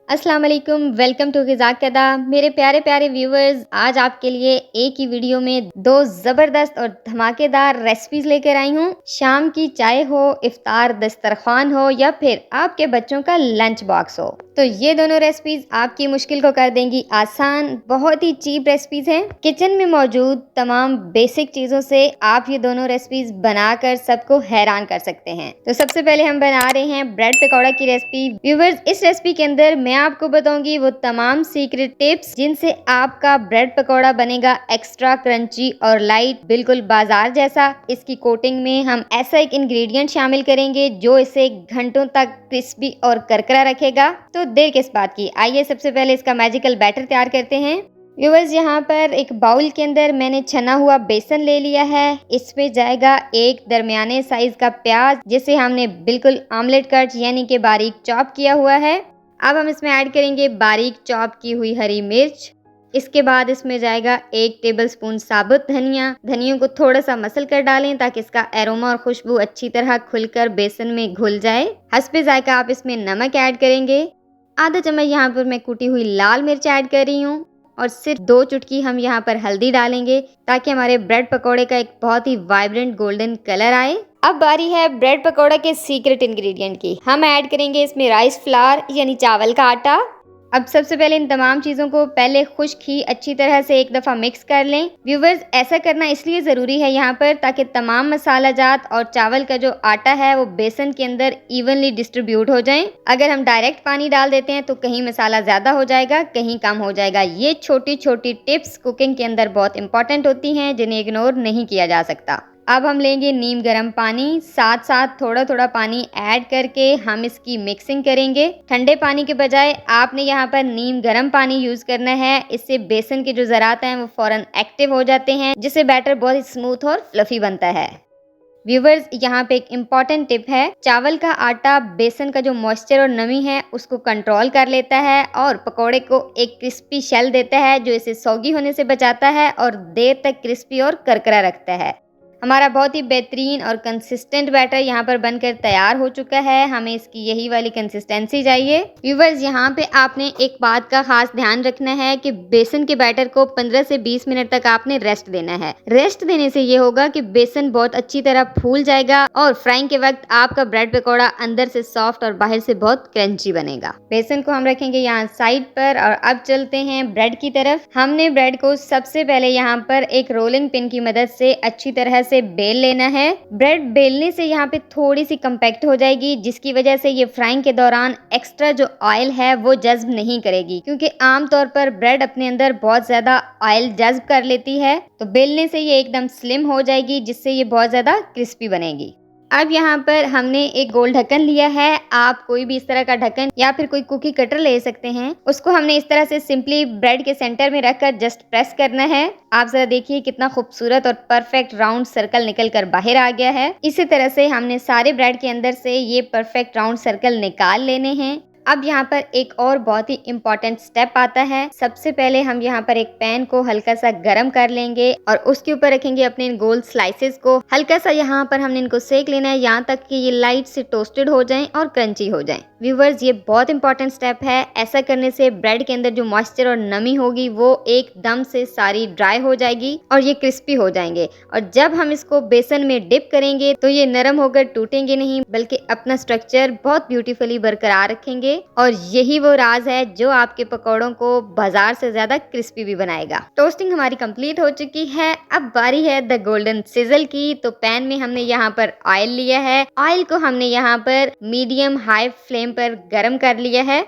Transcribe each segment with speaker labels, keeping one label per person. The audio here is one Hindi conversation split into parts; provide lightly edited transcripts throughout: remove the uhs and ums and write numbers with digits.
Speaker 1: अस्सलाम वालेकुम, वेलकम टू ग़िज़ाक कदा। मेरे प्यारे प्यारे व्यूवर्स, आज आपके लिए एक ही वीडियो में दो ज़बरदस्त और धमाकेदार रेसिपीज़ लेकर आई हूँ। शाम की चाय हो, इफ्तार दस्तरखान हो या फिर आपके बच्चों का लंच बॉक्स हो, तो ये दोनों रेसिपीज़ आपकी मुश्किल को कर देंगी आसान। बहुत ही चीप रेसिपीज़ हैं। किचन में मौजूद तमाम बेसिक चीज़ों से आप ये दोनों रेसिपीज़ बनाकर सबको हैरान कर सकते हैं। तो सबसे पहले हम बना रहे हैं ब्रेड पकौड़ा की रेसिपी। व्यूवर्स, इस रेसिपी के अंदर मैं आपको बताऊंगी वो तमाम सीक्रेट टिप्स जिनसे आपका ब्रेड पकौड़ा बनेगा एक्स्ट्रा क्रंची और लाइट, बिल्कुल बाजार जैसा। इसकी कोटिंग में हम ऐसा एक इंग्रेडिएंट शामिल करेंगे जो इसे घंटों तक क्रिस्पी और करकरा रखेगा। तो देर किस बात की, आइए सबसे पहले इसका मैजिकल बैटर तैयार करते हैं। व्यूवर्स, यहाँ पर एक बाउल के अंदर मैंने छना हुआ बेसन ले लिया है। इसमें जाएगा एक दरमियाने साइज का प्याज जिसे हमने बिल्कुल आमलेट कट यानी कि बारीक चॉप किया हुआ है। अब हम इसमें ऐड करेंगे बारीक चॉप की हुई हरी मिर्च। इसके बाद इसमें जाएगा 1 टेबलस्पून साबुत धनिया। धनियों को थोड़ा सा मसल कर डालें ताकि इसका एरोमा और खुशबू अच्छी तरह खुलकर बेसन में घुल जाए। हस्बे जायका आप इसमें नमक ऐड करेंगे। आधा चम्मच यहाँ पर मैं कुटी हुई लाल मिर्च ऐड कर रही हूँ और सिर्फ 2 चुटकी हम यहाँ पर हल्दी डालेंगे ताकि हमारे ब्रेड पकोड़े का एक बहुत ही वाइब्रेंट गोल्डन कलर आए। अब बारी है ब्रेड पकोड़ा के सीक्रेट इंग्रेडिएंट की। हम ऐड करेंगे इसमें राइस फ्लावर यानी चावल का आटा। अब सबसे पहले इन तमाम चीज़ों को पहले खुश्क ही अच्छी तरह से एक दफ़ा मिक्स कर लें। व्यूवर्स, ऐसा करना इसलिए ज़रूरी है यहाँ पर ताकि तमाम मसाला जात और चावल का जो आटा है वो बेसन के अंदर इवनली डिस्ट्रीब्यूट हो जाएं। अगर हम डायरेक्ट पानी डाल देते हैं तो कहीं मसाला ज़्यादा हो जाएगा, कहीं कम हो जाएगा। ये छोटी छोटी टिप्स कुकिंग के अंदर बहुत इंपॉर्टेंट होती हैं जिन्हें इग्नोर नहीं किया जा सकता। अब हम लेंगे नीम गर्म पानी, साथ साथ थोड़ा थोड़ा पानी ऐड करके हम इसकी मिक्सिंग करेंगे। ठंडे पानी के बजाय आपने यहाँ पर नीम गर्म पानी यूज करना है। इससे बेसन के जो ज़रात हैं वो फौरन एक्टिव हो जाते हैं जिससे बैटर बहुत ही स्मूथ और फ्लफी बनता है। व्यूवर्स, यहाँ पे एक इम्पॉर्टेंट टिप है। चावल का आटा बेसन का जो मॉइस्चर और नमी है उसको कंट्रोल कर लेता है और पकोड़े को एक क्रिस्पी शेल देता है जो इसे सौगी होने से बचाता है और देर तक क्रिस्पी और करकरा रखता है। हमारा बहुत ही बेहतरीन और कंसिस्टेंट बैटर यहाँ पर बनकर तैयार हो चुका है। हमें इसकी यही वाली कंसिस्टेंसी चाहिए। व्यूवर्स, यहाँ पे आपने एक बात का खास ध्यान रखना है कि बेसन के बैटर को 15 से 20 मिनट तक आपने रेस्ट देना है। रेस्ट देने से ये होगा कि बेसन बहुत अच्छी तरह फूल जाएगा और फ्राइंग के वक्त आपका ब्रेड पकौड़ा अंदर से सॉफ्ट और बाहर से बहुत क्रंची बनेगा। बेसन को हम रखेंगे यहाँ साइड पर और अब चलते हैं ब्रेड की तरफ। हमने ब्रेड को सबसे पहले यहाँ पर एक रोलिंग पिन की मदद से अच्छी तरह से बेल लेना है। ब्रेड बेलने से यहाँ पे थोड़ी सी कंपैक्ट हो जाएगी जिसकी वजह से ये फ्राइंग के दौरान एक्स्ट्रा जो ऑयल है वो जज्ब नहीं करेगी, क्योंकि आमतौर पर ब्रेड अपने अंदर बहुत ज्यादा ऑयल जज्ब कर लेती है। तो बेलने से ये एकदम स्लिम हो जाएगी जिससे ये बहुत ज्यादा क्रिस्पी बनेगी। अब यहाँ पर हमने एक गोल ढक्कन लिया है। आप कोई भी इस तरह का ढक्कन या फिर कोई कुकी कटर ले सकते हैं। उसको हमने इस तरह से सिंपली ब्रेड के सेंटर में रखकर जस्ट प्रेस करना है। आप जरा देखिए कितना खूबसूरत और परफेक्ट राउंड सर्कल निकल कर बाहर आ गया है। इसी तरह से हमने सारे ब्रेड के अंदर से ये परफेक्ट राउंड सर्कल निकाल लेने हैं। अब यहाँ पर एक और बहुत ही इम्पोर्टेंट स्टेप आता है। सबसे पहले हम यहाँ पर एक पैन को हल्का सा गर्म कर लेंगे और उसके ऊपर रखेंगे अपने इन गोल स्लाइसेस को। हल्का सा यहाँ पर हमने इनको सेक लेना है यहाँ तक कि ये लाइट से टोस्टेड हो जाएं और क्रंची हो जाएं। व्यूवर्स, ये बहुत इंपॉर्टेंट स्टेप है। ऐसा करने से ब्रेड के अंदर जो मॉइस्चर और नमी होगी वो एकदम से सारी ड्राई हो जाएगी और ये क्रिस्पी हो जाएंगे। और जब हम इसको बेसन में डिप करेंगे तो ये नरम होकर टूटेंगे नहीं बल्कि अपना स्ट्रक्चर बहुत ब्यूटीफुली बरकरार रखेंगे। और यही वो राज है जो आपके पकौड़ों को बाजार से ज्यादा क्रिस्पी भी बनाएगा। टोस्टिंग हमारी कंप्लीट हो चुकी है। अब बारी है द गोल्डन सिजल की। तो पैन में हमने यहाँ पर ऑयल लिया है। ऑयल को हमने यहाँ पर मीडियम हाई फ्लेम पर गरम कर लिया है।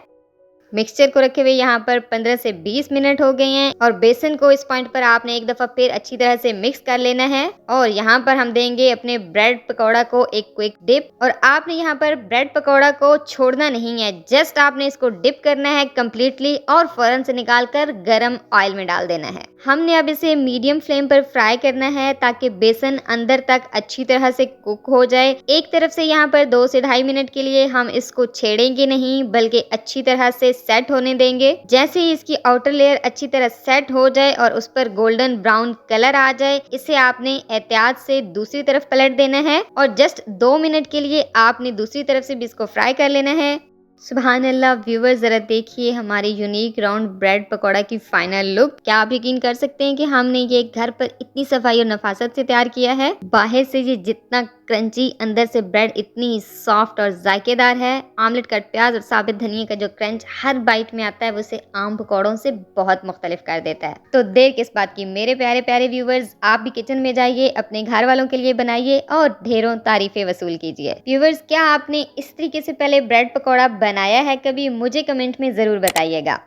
Speaker 1: मिक्सचर को रखे हुए यहाँ पर 15 से 20 मिनट हो गए हैं और बेसन को इस पॉइंट पर आपने एक दफा फिर अच्छी तरह से मिक्स कर लेना है। और यहाँ पर हम देंगे अपने ब्रेड पकौड़ा को एक क्विक डिप। और आपने यहाँ पर ब्रेड पकौड़ा को छोड़ना नहीं है, जस्ट आपने इसको डिप करना है कम्प्लीटली और फौरन से निकाल कर गर्म ऑयल में डाल देना है। हमने अब इसे मीडियम फ्लेम पर फ्राई करना है ताकि बेसन अंदर तक अच्छी तरह से कुक हो जाए। एक तरफ से यहाँ पर 2 से 2.5 मिनट के लिए हम इसको छेड़ेंगे नहीं बल्कि अच्छी तरह से सेट होने देंगे। जैसे ही इसकी आउटर लेयर अच्छी तरह सेट हो जाए और उस पर गोल्डन ब्राउन कलर आ जाए, इसे आपने एहतियात से दूसरी तरफ पलट देना है और जस्ट 2 मिनट के लिए आपने दूसरी तरफ से भी इसको फ्राई कर लेना है। सुभान अल्लाह व्यूअर्स, जरा देखिए हमारे यूनिक राउंड ब्रेड पकौड़ा की फाइनल लुक। क्या आप यकीन कर सकते हैं कि हमने ये घर पर इतनी सफाई और नफासत से तैयार किया है। बाहर से ये जितना क्रंची, अंदर से ब्रेड इतनी सॉफ्ट और जायकेदार है। आमलेट कट प्याज और साबित धनिया का जो क्रंच हर बाइट में आता है वो उसे आम पकौड़ों से बहुत मुख्तलिफ कर देता है। तो देर किस बात की मेरे प्यारे प्यारे व्यूवर्स, आप भी किचन में जाइए, अपने घर वालों के लिए बनाइए और ढेरों तारीफें वसूल कीजिए। व्यूवर्स, क्या आपने इस तरीके से पहले ब्रेड पकौड़ा बनाया है कभी? मुझे कमेंट में जरूर बताइएगा।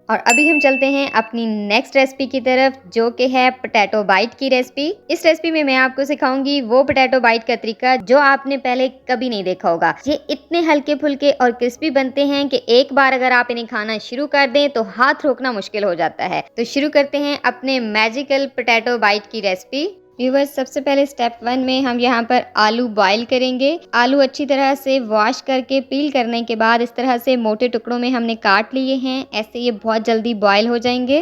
Speaker 1: और अभी हम चलते हैं अपनी नेक्स्ट रेसिपी की तरफ, जो कि है पोटैटो बाइट की रेसिपी। इस रेसिपी में मैं आपको सिखाऊंगी वो पोटैटो बाइट का तरीका जो आपने पहले कभी नहीं देखा होगा। ये इतने हल्के फुल्के और क्रिस्पी बनते हैं कि एक बार अगर आप इन्हें खाना शुरू कर दें तो हाथ रोकना मुश्किल हो जाता है। तो शुरू करते हैं अपने मैजिकल पोटैटो बाइट की रेसिपी। व्यूवर्स, सबसे पहले स्टेप 1 में हम यहाँ पर आलू बॉईल करेंगे। आलू अच्छी तरह से वॉश करके पील करने के बाद इस तरह से मोटे टुकड़ों में हमने काट लिए हैं। ऐसे ये बहुत जल्दी बॉईल हो जाएंगे।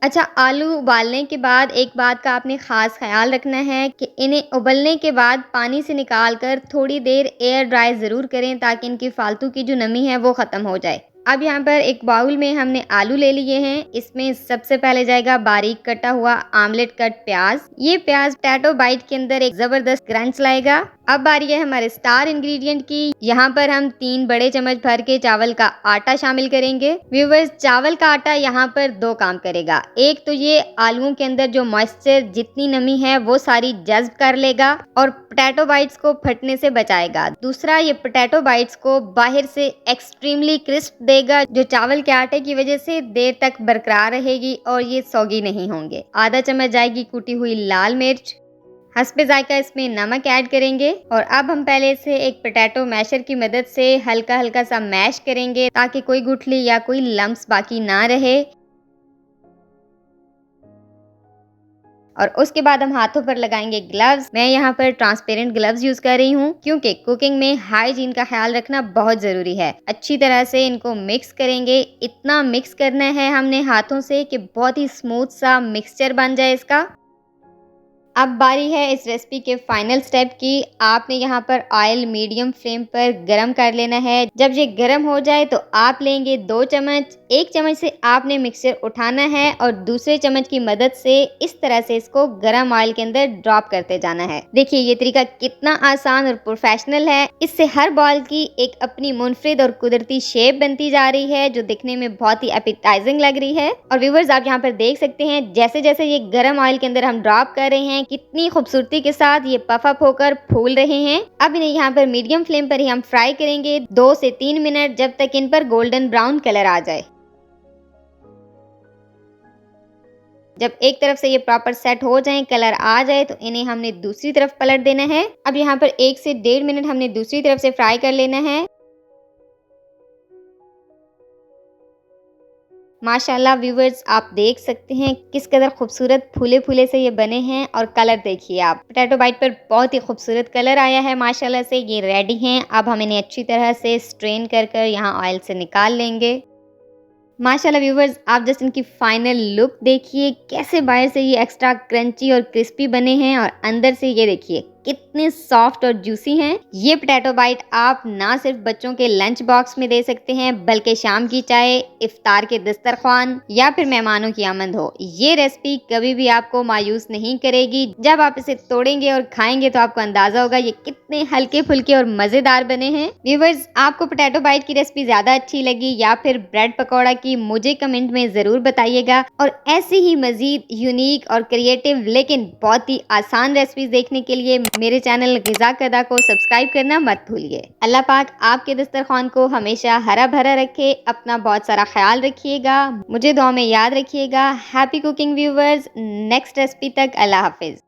Speaker 1: अच्छा, आलू उबालने के बाद एक बात का आपने खास ख्याल रखना है कि इन्हें उबलने के बाद पानी से निकाल कर थोड़ी देर एयर ड्राई ज़रूर करें ताकि इनकी फालतू की जो नमी है वो ख़त्म हो जाए। अब यहाँ पर एक बाउल में हमने आलू ले लिए हैं। इसमें सबसे पहले जाएगा बारीक कटा हुआ आमलेट कट प्याज। ये प्याज पोटैटो बाइट के अंदर एक जबरदस्त क्रंच लाएगा। अब बारी है हमारे स्टार इंग्रेडिएंट की। यहाँ पर हम 3 बड़े चम्मच भर के चावल का आटा शामिल करेंगे। व्यूवर्स, चावल का आटा यहाँ पर 2 काम करेगा। एक तो ये आलूओं के अंदर जो मॉइस्चर, जितनी नमी है वो सारी जज्ब कर लेगा और पोटैटो बाइट्स को फटने से बचाएगा। दूसरा, ये पोटैटो बाइट्स को बाहर से एक्सट्रीमली क्रिस्प देगा, जो चावल के आटे की वजह से देर तक बरकरार रहेगी और ये सौगी नहीं होंगे। आधा चम्मच जाएगी कुटी हुई लाल मिर्च। हस्बे जायका इसमें नमक ऐड करेंगे और अब हम पहले से एक पोटैटो मैशर की मदद से हल्का हल्का सा मैश करेंगे ताकि कोई गुठली या कोई लम्स बाकी ना रहे। और उसके बाद हम हाथों पर लगाएंगे ग्लव्स। मैं यहाँ पर ट्रांसपेरेंट ग्लव्स यूज कर रही हूँ क्योंकि कुकिंग में हाइजीन का ख्याल रखना बहुत जरूरी है। अच्छी तरह से इनको मिक्स करेंगे। इतना मिक्स करना है हमने हाथों से कि बहुत ही स्मूथ सा मिक्सचर बन जाए इसका। अब बारी है इस रेसिपी के फाइनल स्टेप की। आपने यहाँ पर ऑयल मीडियम फ्लेम पर गरम कर लेना है। जब ये गरम हो जाए तो आप लेंगे 2 चम्मच। एक चम्मच से आपने मिक्सचर उठाना है और दूसरे चम्मच की मदद से इस तरह से इसको गरम ऑयल के अंदर ड्रॉप करते जाना है। देखिए ये तरीका कितना आसान और प्रोफेशनल है। इससे हर बॉल की एक अपनी मुनफरिद और कुदरती शेप बनती जा रही है जो दिखने में बहुत ही एपिटाइजिंग लग रही है। और व्यूवर्स, आप यहाँ पर देख सकते हैं जैसे जैसे ये गरम ऑयल के अंदर हम ड्रॉप कर रहे हैं कितनी खूबसूरती के साथ ये पफ अप होकर फूल रहे हैं। अब इन्हें यहाँ पर मीडियम फ्लेम पर ही हम फ्राई करेंगे 2 से 3 मिनट, जब तक इन पर गोल्डन ब्राउन कलर आ जाए। जब एक तरफ से ये प्रॉपर सेट हो जाए, कलर आ जाए, तो इन्हें हमने दूसरी तरफ पलट देना है। अब यहाँ पर 1 से 1.5 मिनट हमने दूसरी तरफ से फ्राई कर लेना है। माशाल्लाह व्यूवर्स, आप देख सकते हैं किस कदर खूबसूरत फूले फूले से ये बने हैं। और कलर देखिए आप, पोटैटो बाइट पर बहुत ही खूबसूरत कलर आया है माशाल्लाह से। ये रेडी हैं। अब हम इन्हें अच्छी तरह से स्ट्रेन कर कर यहाँ ऑयल से निकाल लेंगे। माशाल्लाह व्यूवर्स, आप जस्ट इनकी फाइनल लुक देखिए, कैसे बाहर से ये एक्स्ट्रा क्रंची और क्रिस्पी बने हैं और अंदर से ये देखिए कितने सॉफ्ट और जूसी हैं। ये पोटैटो बाइट आप ना सिर्फ बच्चों के लंच बॉक्स में दे सकते हैं, बल्कि शाम की चाय, इफ्तार के दस्तरखान या फिर मेहमानों की आमद हो, ये रेसिपी कभी भी आपको मायूस नहीं करेगी। जब आप इसे तोड़ेंगे और खाएंगे तो आपको अंदाजा होगा ये कितने हल्के फुल्के और मजेदार बने हैं। व्यूवर्स, आपको पोटैटो बाइट की रेसिपी ज्यादा अच्छी लगी या फिर ब्रेड पकौड़ा की, मुझे कमेंट में जरूर बताइएगा। और ऐसी ही मजीद यूनिक और क्रिएटिव लेकिन बहुत ही आसान रेसिपीज देखने के लिए मेरे चैनल ग़िज़ा कदा को सब्सक्राइब करना मत भूलिए। अल्लाह पाक आपके दस्तरखान को हमेशा हरा भरा रखे। अपना बहुत सारा ख्याल रखिएगा, मुझे दुआ में याद रखिएगा। Happy cooking viewers. Next recipe तक अल्लाह हाफिज।